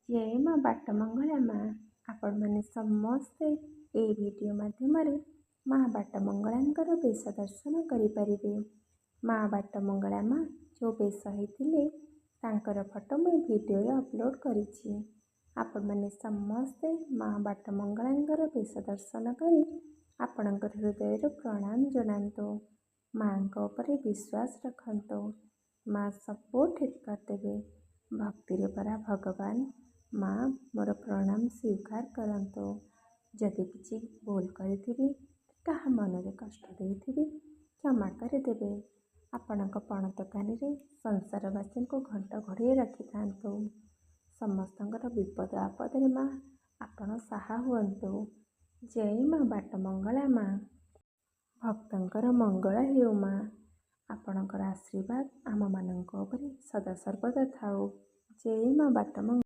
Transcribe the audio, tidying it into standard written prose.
ଜୟ ମା ବାଟମଙ୍ଗଳା ମା। ଆପଣମାନେ ସମସ୍ତେ ଏହି ଭିଡ଼ିଓ ମାଧ୍ୟମରେ ମା ବାଟମଙ୍ଗଳାଙ୍କର ବେଶ ଦର୍ଶନ କରିପାରିବେ। ମା ବାଟମଙ୍ଗଳା ମା ଯେଉଁ ବେଶ ହେଇଥିଲେ ତାଙ୍କର ଫଟୋ ମୁଁ ଭିଡ଼ିଓରେ ଅପଲୋଡ଼ କରିଛି। ଆପଣମାନେ ସମସ୍ତେ ମା ବାଟମଙ୍ଗଳାଙ୍କର ବେଶ ଦର୍ଶନ କରି ଆପଣଙ୍କର ହୃଦୟରୁ ପ୍ରଣାମ ଜଣାନ୍ତୁ। ମାଙ୍କ ଉପରେ ବିଶ୍ୱାସ ରଖନ୍ତୁ। ମା ସବୁ ଠିକ୍ କରିଦେବେ। ଭକ୍ତିରେ ପରା ଭଗବାନ। ମା ମୋର ପ୍ରଣାମ ସ୍ୱୀକାର କରନ୍ତୁ। ଯଦି କିଛି ଭୁଲ କରିଥିବି, କାହା ମନରେ କଷ୍ଟ ଦେଇଥିବି, କ୍ଷମା କରିଦେବେ। ଆପଣଙ୍କ ପଣତ କାନିରେ ସଂସାରବାସୀଙ୍କୁ ଘଣ୍ଟ ଘୋଡ଼େଇ ରଖିଥାନ୍ତୁ। ସମସ୍ତଙ୍କର ବିପଦ ଆପଦରେ ମା ଆପଣ ସାହା ହୁଅନ୍ତୁ। ଜୟ ମା ବାଟମଙ୍ଗଳା ମା। ଭକ୍ତଙ୍କର ମଙ୍ଗଳ ହେଉ ମା। ଆପଣଙ୍କର ଆଶୀର୍ବାଦ ଆମମାନଙ୍କ ଉପରେ ସଦାସର୍ବଦା ଥାଉ। ଜୟ ମା ବାଟମଙ୍ଗଳା।